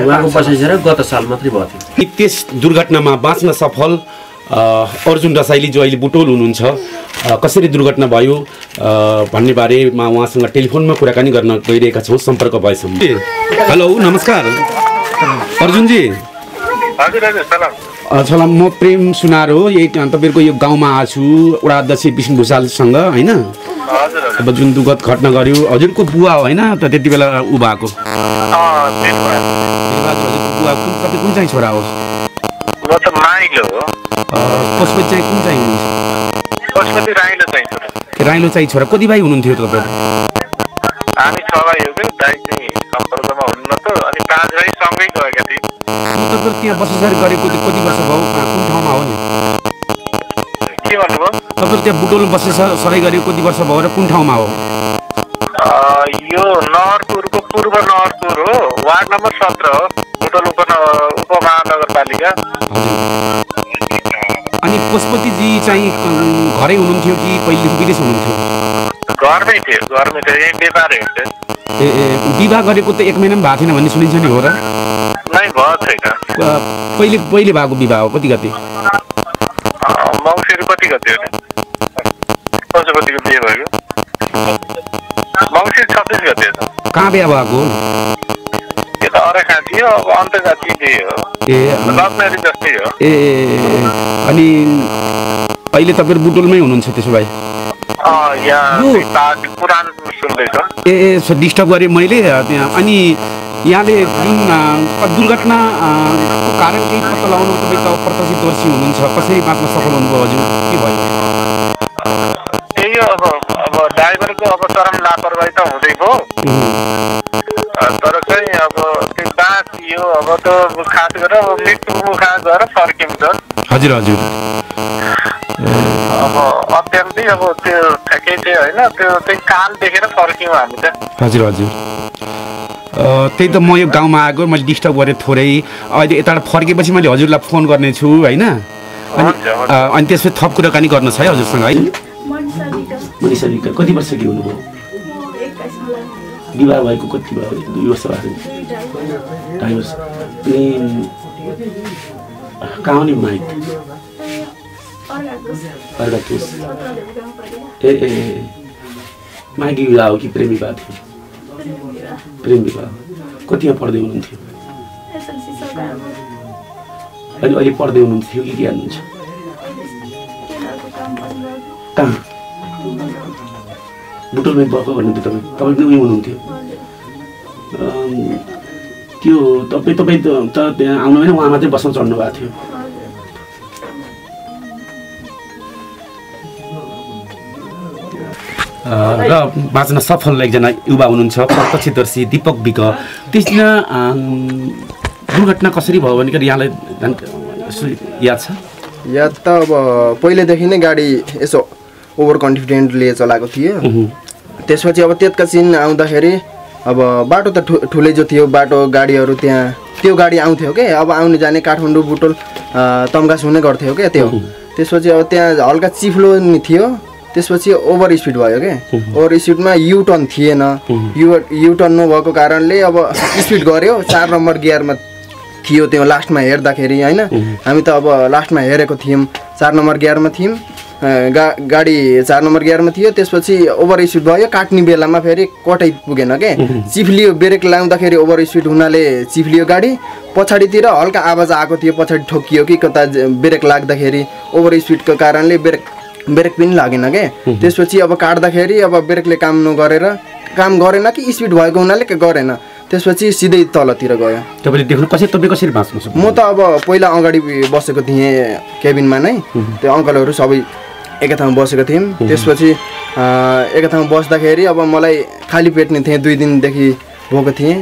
उहाँको बसेसरी गत साल मात्रै भएको थियो त्यस दुर्घटनामा बाँच्न सफल अर्जुन रसाइली जो अहिले बुटोल हुनुहुन्छ कसरी दुर्घटना भयो भन्ने बारेमा उहाँसँग टेलिफोनमा कुराकानी गर्न गइरहेका छौँ सम्पर्क भएछौँ हेलो नमस्कार अर्जुनजी हजुर हजुर सलाम म प्रेम सुनार हो यही तपाईँको यो गाउँमा आएको छु वडा अध्यक्ष विष्णु भुषालसँग होइन अब जुन दुःखद घटना गर्यो हजुरको बुवा हो होइन त त्यति बेला ऊ भएको तपाईँ कुन चाहिँ छोरा हो म त माइलो हो पशुपति चाहिँ कुन चाहिँ हुनुहुन्छ पशुपति राइलो चाहिँ राइलो चाहिँ छोरा कति भाइ हुनुहुन्थ्यो तपाईँ हामी 6 भाइ हो कि दाइ चाहिँ सम्पर्कमा हुन्न त अनि 5 भाइ सँगै गएका थिए तपाईँ त्यहाँ बसोबास गरेको कति वर्ष भयो कुन ठाउँमा हो नि के भन्नुभयो तपाईँ त्यहाँ बुटोल बसोबास गरेको कति वर्ष भयो र कुन ठाउँमा हो यो नहरपुरको पूर्व नहरपुर हो वार्ड नम्बर 17 हो बुटोल उपमहानगरपालिका अनि पशुपतिजी चाहिँ घरै हुनुहुन्थ्यो कि पहिलेदेखि विदेश हुनुहुन्थ्यो घरमै थियो यही व्यापार हेर्थ्यो ए विवाह गरेको त 1 महिना पनि भएको थिएन भन्ने सुनिन्छ नि हो र नै भयो छैन पहिले भएको विवाह हो कति गते मङ्सिर कति गते हो पशुपतिको बिहे भएको मङ्सिर 26 गते हो कहाँ बिहा भएको यो त अरेखा थियो अब अन्तर्जाति बिहे हो लभ म्यारेज जस्तै हो अनि अहिले तपाईँहरू बुटोलमै हुनुहुन्छ त्यसो भए डिस्टर्ब गरेँ मैले त्यहाँ अनि यहाँले जुन दुर्घटनाको कारण केही पत्ता लगाउनु तपाईँ त प्रत्यक्षदर्शी हुनुहुन्छ कसरी बाँच्न सफल हुनुभयो हजुर के भयो त्यही हो अब ड्राइभरको अब चरम लापरवाही त हुँदै भयो तर चाहिँ अब त्यो बाँचियो अब त खास गरेर मृत्यु मुखा गएर फर्क्यौँ त हजुर अब अत्यन्तै अब त्यो ठ्याक्कै चाहिँ होइन त्यो चाहिँ काल देखेर फर्क्यौँ हामी त हजुर त्यही त म यो गाउँमा आएको मैले डिस्टर्ब गरेँ थोरै अहिले यताबाट फर्केपछि मैले हजुरलाई फोन गर्नेछु होइन अनि त्यसपछि थप कुराकानी गर्न छ है हजुरसँग है मनिषा विका कति वर्ष कि हुनुभयो विवाह भएको कति भयो 2 वर्ष भएको 2.5 वर्ष अनि कहाँ हो नि माइक अर्घाटोस ए माइकी विवाह हो कि प्रेम विवाह थियो प्रेम विवाह कतिमा पढ्दै हुनुहुन्थ्यो अनि अहिले पढ्दै हुनुहुन्थ्यो कि हाल्नुहुन्छ कहाँ बुटोलमै भएको भन्नुहुन्थ्यो तपाईँ पनि उयो हुनुहुन्थ्यो त्यो तपाईँ त त्यहाँ आउनु होइन उहाँ मात्रै बस्न चढ्नु भएको थियो र बाँच्न सफल एकजना युवा हुनुहुन्छ प्रत्यक्षदर्शी दीपक विक त्यसमा दुर्घटना कसरी भयो भने यहाँलाई याद छ याद त अब पहिलेदेखि नै गाडी यसो ओभर कन्फिडेन्टले चलाएको थियो त्यसपछि अब तेतकासिन आउँदाखेरि अब बाटो त ठुलै जो थियो बाटो गाडीहरू त्यहाँ त्यो गाडी आउँथ्यो के अब आउने जाने काठमाडौँ बुटोल तम्घास हुने गर्थ्यो क्या त्यो त्यसपछि अब त्यहाँ हल्का चिफ्लो नि थियो त्यसपछि ओभर स्पिड भयो क्या ओभर स्पिडमा युटर्न थिएन युटर्न नभएको कारणले अब स्पिड गऱ्यो 4 नम्बर गियरमा थियो त्यो लास्टमा हेर्दाखेरि होइन हामी त अब लास्टमा हेरेको थियौँ 4 नम्बर गियरमा थियौँ गाडी 4 नम्बर गियरमा थियो त्यसपछि ओभर स्पिड भयो काट्ने बेलामा फेरि कतै पुगेन के चिफ्लियो ब्रेक लाउँदाखेरि ओभर स्पिड हुनाले चिफ्लियो गाडी पछाडितिर हल्का आवाज आएको थियो पछाडि ठोकियो कि कता ब्रेक लाग्दाखेरि ओभर स्पिडको कारणले ब्रेक पनि लागेन के त्यसपछि अब काट्दाखेरि अब ब्रेकले काम गरेन कि स्पिड भएको हुनाले के गरेन त्यसपछि सिधै तलतिर गयो तपाईले देख्नु तपाईँ कसरी बाँच्नु सक्नु म त अब पहिला अगाडि बसेको थिएँ केबिनमा नै त्यो अङ्कलहरू सबै एकै ठाउँमा बसेको थियौँ त्यसपछि एकै ठाउँमा बस्दाखेरि अब मलाई खाली पेट नै थिएँ 2 दिनदेखि भएको थिएँ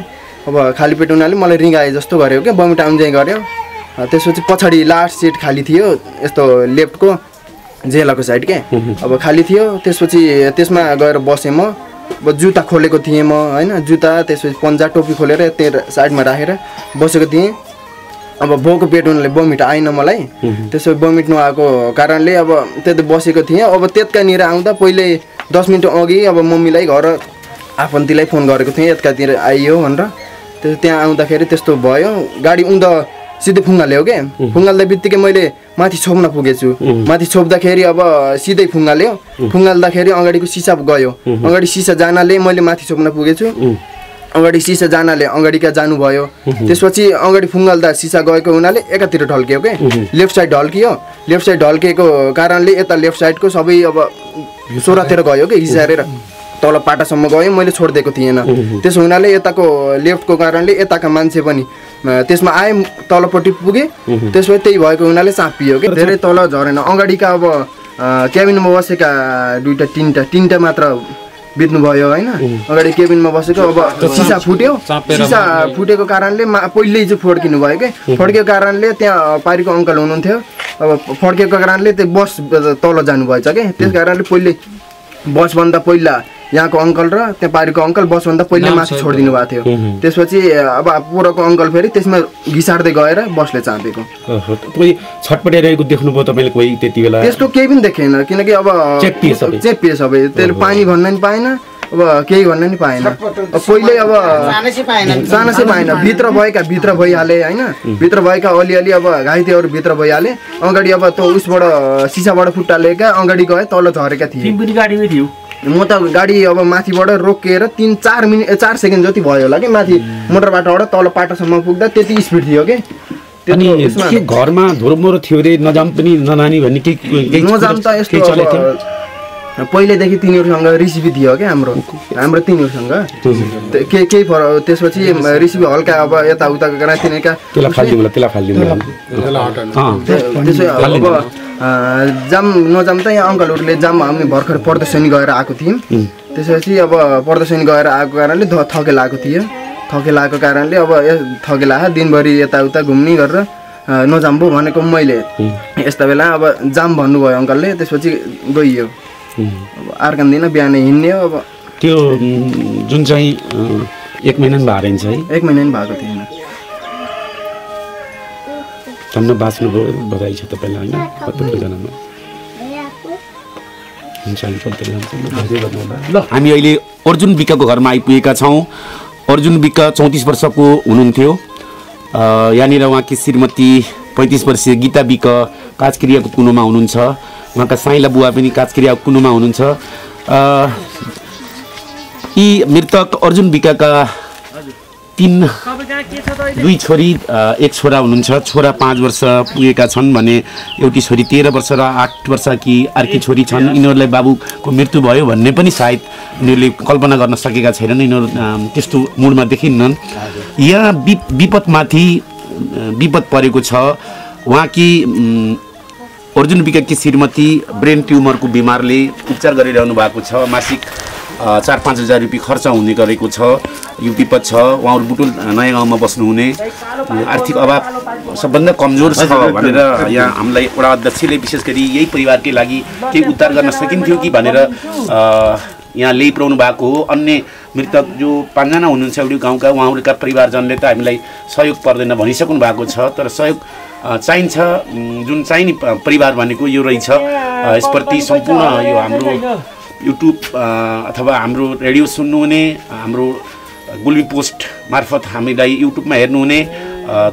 अब खाली पेट हुनाले मलाई रिङ्गाए जस्तो गर्यो क्या बमिट आउन्जाइ गर्यो त्यसपछि पछाडि लास्ट सिट खाली थियो यस्तो लेफ्टको जेलाको साइड के अब खाली थियो त्यसपछि त्यसमा गएर बसेँ म अब जुत्ता खोलेको थिएँ म होइन जुत्ता त्यसपछि पन्जा टोपी खोलेर त्यो साइडमा राखेर बसेको थिएँ अब बोको पेट हुनाले बमिट आएन मलाई त्यसो बमिट नआएको कारणले अब त्यता बसेको थिएँ अब त्यतानिर आउँदा पहिले 10 मिनट अघि अब मम्मीलाई घर आफन्तीलाई फोन गरेको थिएँ यतातिर आइयो भनेर त्यहाँ आउँदाखेरि त्यस्तो भयो गाडी उउँदा सिधै फुङ्गाल्यो के फुङ्गाल्दा बित्तिकै मैले माथि छोप्न पुगेछु माथि छोप्दाखेरि अब सिधै फुङ्गाल्दाखेरि अगाडिको सिसा गयो अगाडि सिसा जानाले मैले माथि छोप्न पुगेछु अगाडि सिसा जानाले अगाडिका जानुभयो त्यसपछि अगाडि फुङ्गाल्दा सिसा गएको हुनाले एकातिर ढल्कियो के लेफ्ट साइड ढल्कियो लेफ्ट साइड ढल्किएको कारणले यता लेफ्ट साइडको सबै अब सोरातिर गयो कि हिसारेर तल पाटासम्म गयो मैले छोडिदिएको थिएन त्यसो हुनाले यताको लेफ्टको कारणले यताका मान्छे पनि त्यसमा आए तलपट्टि पुगे त्यसपछि त्यही भएको हुनाले चापियो कि धेरै तल झरेन अगाडिका अब क्याबिनमा बसेका तिनवटा मात्र बित्नु भयो होइन अगाडि केबिनमा बसेको अब सिसा फुटेको कारणले पहिल्यै चाहिँ फड्किनु भयो कि फड्केको कारणले त्यहाँ पारीको अङ्कल हुनुहुन्थ्यो अब फड्केको कारणले त्यो बस तल जानुभएछ कि त्यस कारणले पहिले बसभन्दा पहिला यहाँको अङ्कल र त्यहाँ पारीको अङ्कल बसभन्दा पहिले माथि छोडिदिनु भएको थियो त्यसपछि अब पुरको अङ्कल फेरि त्यसमा घिसार्दै गएर बसले चापेको छटपटाइरहेको देख्नुभयो तपाईँले कोही त्यति बेला त्यस्तो केही पनि देखेन किनकि अब चेपिए सबै त्यसले पानी भन्न नि पाएन अब केही भन्न नि पाएन पहिले अब जानै पाएन भित्र भइहाले होइन भित्र भएका अलिअलि अब घाइतेहरू भित्र भइहाले अगाडि अब त्यो उसबाट सिसाबाट खुट्टा लिएका अगाडि गए तल झरेका थिए म त गाडी अब माथिबाट रोकेर 4 सेकेन्ड जति भयो होला कि माथि मोटरबाटबाट तल पाटासम्म पुग्दा त्यति स्पिड थियो कि अनि घरमा धुरमुरो थियो रे नजाम पनि ननानी भन्ने नजाम त यस्तो पहिलेदेखि तिनीहरूसँग रेसिपी थियो क्या हाम्रो तिनीहरूसँग केही त्यसपछि रेसिपी हल्का अब यताउता गरेर तिनीहरूका जाम नजाम त यहाँ अङ्कलहरूले जाम हामी भर्खर प्रदर्शनी गएर आएको थियौँ त्यसपछि अब प्रदर्शनी गएर आएको कारणले थकेला आएको थियो थकेला आएको कारणले अब थकेला दिनभरि यताउता घुम्ने गरेर नजाम्बो भनेको मैले यस्ता बेला अब जाम भन्नुभयो अङ्कलले त्यसपछि गइयो अब अर्को दिन बिहान हिँड्ने हो अब त्यो जुन चाहिँ 1 महिना पनि भएको है 1 महिना पनि भएको थिएन तम्न बाँच्नुभयो बधाई छ तपाईँलाई होइन कतिजनामा ल हामी अहिले अर्जुन विकको घरमा आइपुगेका छौँ अर्जुन विक 34 वर्षको हुनुहुन्थ्यो यहाँनिर उहाँकी श्रीमती 35 वर्षीय गीता विक काजक्रियाको कुनोमा हुनुहुन्छ उहाँका साइला बुवा पनि काजक्रियाको कुनोमा हुनुहुन्छ यी मृतक अर्जुन विकका 2 छोरी 1 छोरा हुनुहुन्छ छोरा 5 वर्ष पुगेका छन् भने एउटी छोरी 13 वर्ष र 8 वर्ष कि अर्की छोरी छन् यिनीहरूलाई बाबुको मृत्यु भयो भन्ने पनि सायद यिनीहरूले कल्पना गर्न सकेका छैनन् यिनीहरू त्यस्तो मुडमा देखिन्नन् यहाँ विपदमाथि विपद परेको छ उहाँकी अर्जुन विककी श्रीमती ब्रेन ट्युमरको बिमारले उपचार गरिरहनु भएको छ मासिक 4-5 हजार रुपियाँ खर्च हुने गरेको छ यो विपद छ उहाँहरू बुटोल नयाँ गाउँमा बस्नुहुने आर्थिक अभाव सबभन्दा कमजोर छ भनेर यहाँ हामीलाई वडा अध्यक्षले विशेष गरी यही परिवारकै लागि केही उद्धार गर्न सकिन्थ्यो कि भनेर यहाँ ल्याइपुर्याउनु भएको हो अन्य मृतक जो 5 जना हुनुहुन्छ एउटै गाउँका उहाँहरूका परिवारजनले त हामीलाई सहयोग पर्दैन भनिसक्नु भएको छ तर सहयोग चाहिन्छ जुन चाहिने परिवार भनेको यो रहेछ यसप्रति सम्पूर्ण यो हाम्रो युट्युब अथवा हाम्रो रेडियो सुन्नुहुने हाम्रो गुल्मी पोस्ट मार्फत हामीलाई युट्युबमा हेर्नुहुने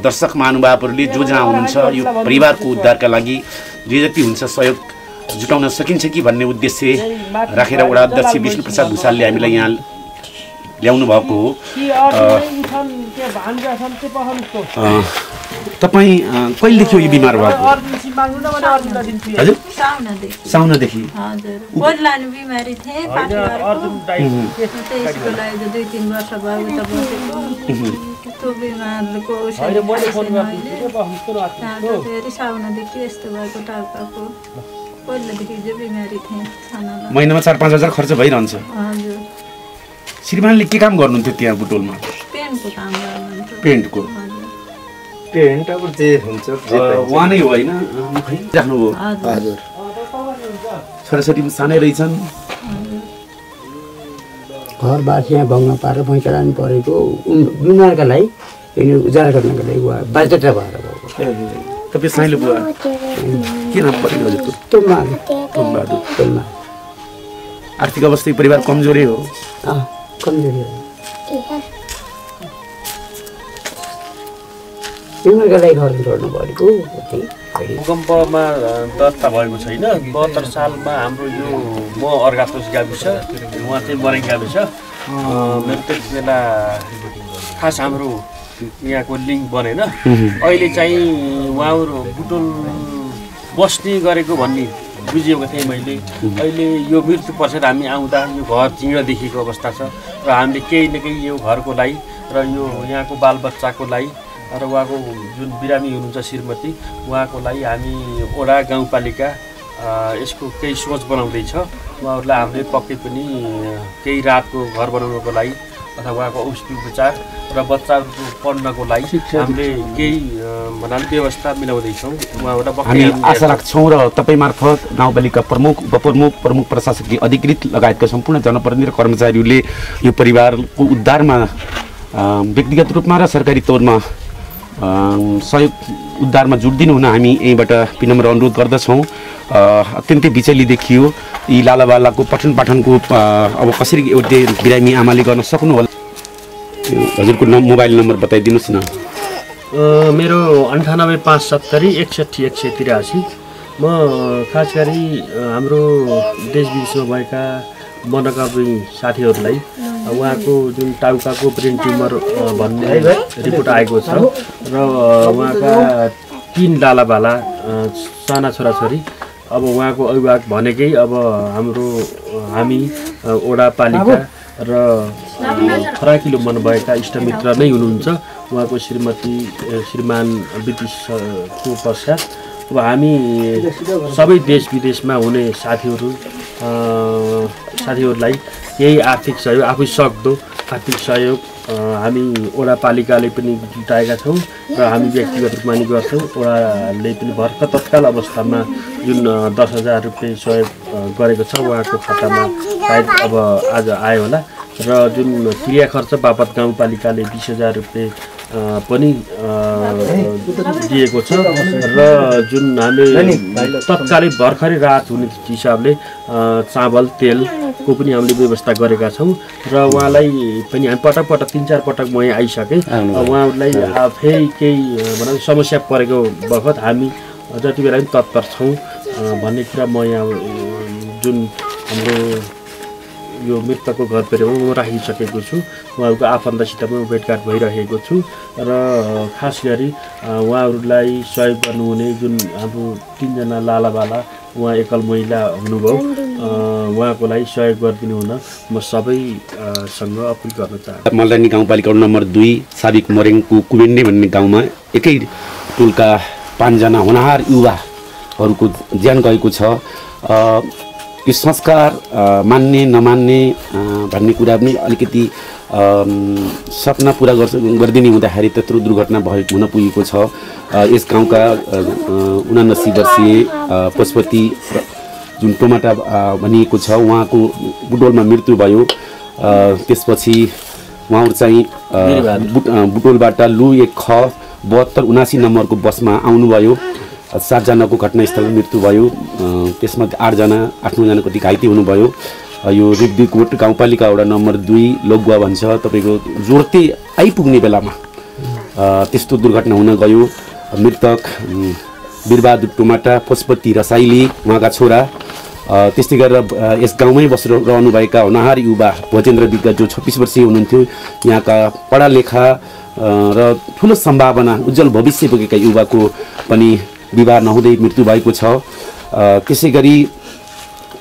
दर्शक महानुभावहरूले जो जहाँ हुनुहुन्छ यो परिवारको उद्धारका लागि जे जति हुन्छ सहयोग जुटाउन सकिन्छ कि भन्ने उद्देश्य राखेर वडा अध्यक्ष विष्णु प्रसाद भुषालले हामीलाई यहाँ ल्याउनु भएको हो तपाईँ कहिलेदेखि यो बिमार भएको हजुर साउनदेखि बिमारी थिएँ 2-3 वर्ष भयो त्यो बिमारको फेरि साउनदेखि यस्तो भएको टाउकाको पहिलादेखि जो बिमारी थिएँ महिनामा 4-5 हजार खर्च भइरहन्छ हजुर श्रीमानले के काम गर्नुहुन्थ्यो त्यहाँ बुटोलमा पेन्टको काम गर्नुहुन्थ्यो पेन्टको पेन्ट अब जे हुन्छ उहाँ नै हो होइन राख्नुभयो हजुर छोराछोरी सानै रहेछन् घरबार यहाँ भङ्ग पारेर भैँचालानी परेको बिमारका लागि यिनीहरू उजाड गर्नको लागि बाध्यता भएर गएको तपाईँ साइलो बुवा के नाम पऱ्यो हजुरको तोमबहादुर आर्थिक अवस्था परिवार कमजोरै हो कमजोरी हो बिमारका लागि घर जोड्नु परेको भूकम्पमा दर्ता भएको छैन 72 सालमा हाम्रो यो म अर्घातोस गाविस उहाँ चाहिँ मरै गाविस मेरो त्यति बेला खास हाम्रो यहाँको लिङ्क बनेन अहिले चाहिँ उहाँहरू बुटोल बस्ने गरेको भन्ने बुझेको थिएँ मैले। अहिले यो मृत्यु पश्चात हामी आउँदा यो घर चिँड देखिएको अवस्था छ र हामीले केही न केही यो घरको लागि र यो यहाँको बालबच्चाको लागि र उहाँको जुन बिरामी हुनुहुन्छ श्रीमती उहाँको लागि हामी वडा गाउँपालिका यसको केही सोच बनाउँदैछ। उहाँहरूलाई हामीले पक्कै पनि केही रातको घर बनाउनको लागि अथवा उहाँको औषधि उपचार र बच्चाहरूको पढ्नको लागि हामीले केही भन्नाले व्यवस्था मिलाउँदैछौँ। उहाँबाट हामी आशा राख्छौँ र तपाईँ मार्फत गाउँपालिका प्रमुख उपप्रमुख प्रमुख प्रशासकीय अधिकृत लगायतका सम्पूर्ण जनप्रतिनिधि र कर्मचारीहरूले यो परिवारको उद्धारमा व्यक्तिगत रूपमा र सरकारी तौरमा सहयोग उद्धारमा जुट्दिनु हुन हामी यहीँबाट विनम्र अनुरोध गर्दछौँ। अत्यन्तै बिचैली देखियो यी लालाबालाको पठन पाठनको अब कसरी एउटै बिरामी आमाले गर्न सक्नु होला। हजुरको मोबाइल नम्बर बताइदिनुहोस् न। मेरो 9857 61 183। म खास गरी हाम्रो देश विदेशमा भएका मनोकामी साथीहरूलाई उहाँको जुन टाउकाको ब्रेन ट्युमर भन्ने रिपोर्ट आएको छ र उहाँका 3 लालाबाला साना छोराछोरी अब उहाँको अभिभावक भनेकै अब हामी वडा पालिका र फराकिलो मन भएका इष्टमित्र नै हुनुहुन्छ। उहाँको श्रीमती श्रीमान विदेशको पश्चात अब हामी सबै देश विदेशमा हुने साथीहरूलाई केही आर्थिक सहयोग आफै सक्दो आर्थिक सहयोग हामी वडा पालिकाले पनि जुटाएका छौँ र हामी व्यक्तिगत रूपमा नि गर्छौँ। वडाले पनि भर्खर तत्काल अवस्थामा जुन 10,000 रुपियाँ सहयोग गरेको छ उहाँको खातामा सायद अब आज आयो होला र जुन क्रिया खर्च बापत गाउँपालिकाले 20,000 रुपियाँ पनि दिएको छ र जुन हामीले तत्कालै भर्खरै राहत हुने हिसाबले चामल तेलको पनि हामीले व्यवस्था गरेका छौँ र उहाँलाई पनि हामी पटक 3-4 पटक म यहाँ आइसकेँ। उहाँलाई फेरि केही भनौँ समस्या परेको बखत हामी जति बेला पनि तत्पर छौँ भन्ने कुरा म यहाँ जुन हाम्रो यो मृतकको घर परिवारमा म राखिसकेको छु। उहाँहरूको आफन्तसित पनि भेटघाट भइरहेको छु र खास गरी उहाँहरूलाई सहयोग गर्नुहुने जुन हाम्रो 3 जना लालाबाला उहाँ एकल महिला हुनुभयो उहाँको लागि सहयोग गरिदिनु हुन म सबैसँग अपिल गर्न चाहन्छु। मल्लानी गाउँपालिका नम्बर 2 साबिक मरेङको कुबेन्डे भन्ने गाउँमा एकै टोलका 5 जना होनहार युवाहरूको ज्यान गएको छ। यो संस्कार मान्ने नमान्ने भन्ने कुरा पनि अलिकति सपना पुरा गरिदिने हुँदाखेरि त्यत्रो दुर्घटना हुन पुगेको छ। यस गाउँका 79 वर्षीय पशुपति जुन टोमाटा भनिएको छ उहाँको बुटोलमा मृत्यु भयो। त्यसपछि उहाँहरू चाहिँ बुटोलबाट लु 1 ख 72 79 नम्बरको बसमा आउनुभयो। 7 जनाको घटनास्थलमा मृत्यु भयो। त्यसमा 8 जना कति घाइते हुनुभयो। यो रिब्दीकोट गाउँपालिका वडा नम्बर 2 लोगुवा भन्छ तपाईँको जोर्ते आइपुग्ने बेलामा त्यस्तो दुर्घटना हुन गयो। मृतक वीरबहादुर टोमाटा पशुपति रसाइली उहाँका छोरा त्यस्तै गरेर यस गाउँमै बसिरहनुभएका होनहार युवा भजेन्द्र विज्ञ जो 26 वर्षीय हुनुहुन्थ्यो। यहाँका पढालेखा र ठुलो सम्भावना उज्जवल भविष्य बोकेका युवाको पनि विवाह नहुँदै मृत्यु भएको छ। त्यसै गरी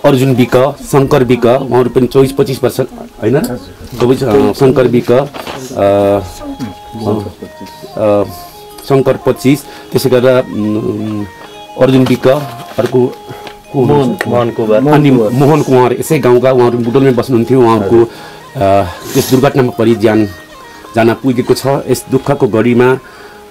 अर्जुन विक शङ्कर विक उहाँहरू पनि 24-25 वर्ष होइन शङ्कर विक शङ्कर 25 त्यसै गरेर अर्जुन विक अर्को मोहन कुमार यसै गाउँका उहाँहरू बुटोलमै बस्नुहुन्थ्यो। उहाँहरूको त्यस दुर्घटनामा परि ज्यान जान पुगेको छ। यस दुःखको घडीमा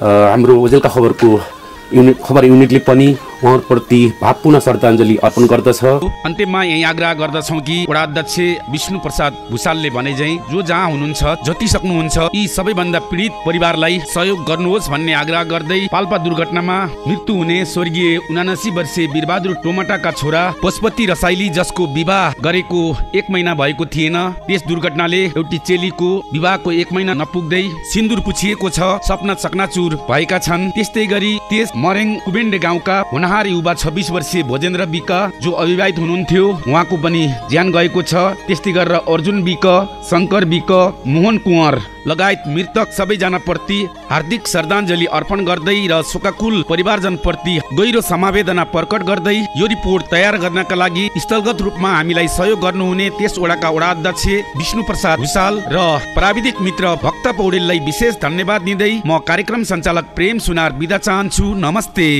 हाम्रो ओजेलका खबर युनिटले पनि उहाँहरूप्रति भावपूर्ण श्रद्धाञ्जली अर्पण गर्दछ। अन्त्यमा यही आग्रह गर्दछौँ कि वडा अध्यक्ष विष्णु प्रसाद भुसालले भने चाहिँ जो जहाँ हुनुहुन्छ जति सक्नुहुन्छ यी सबैभन्दा पीडित परिवारलाई सहयोग गर्नुहोस् भन्ने आग्रह गर्दै पाल्पा दुर्घटनामा मृत्यु हुने स्वर्गीय 79 वर्षीय वीरबहादुर टोमाटाका छोरा पशुपति रसाइली जसको विवाह गरेको 1 महिना भएको थिएन त्यस दुर्घटनाले एउटी चेलीको विवाहको 1 महिना नपुग्दै सिन्दुर पुछिएको छ। सपना चकनाचुर भएका छन्। त्यस्तै गरी त्यस मरेङ कुबेन्डे गाउँका होनहार युवा 26 वर्षीय भोजेन्द्र विक जो अविवाहित हुनुहुन्थ्यो उहाँको पनि ज्यान गएको छ। त्यस्तै गरेर अर्जुन विक शङ्कर विक मोहन कुँवर लगायत मृतक सबैजना प्रति हार्दिक श्रद्धाञ्जली अर्पण गर्दै र शोकाकुल परिवारजन प्रति गहिरो समवेदना प्रकट गर्दै यो रिपोर्ट तयार गर्नका लागि स्थलगत रूपमा हामीलाई सहयोग गर्नुहुने त्यस वडाका वडा अध्यक्ष विष्णु प्रसाद भुषाल र प्राविधिक मित्र भक्त पौडेललाई विशेष धन्यवाद दिँदै म कार्यक्रम सञ्चालक प्रेम सुनार बिदा चाहन्छु। नमस्ते।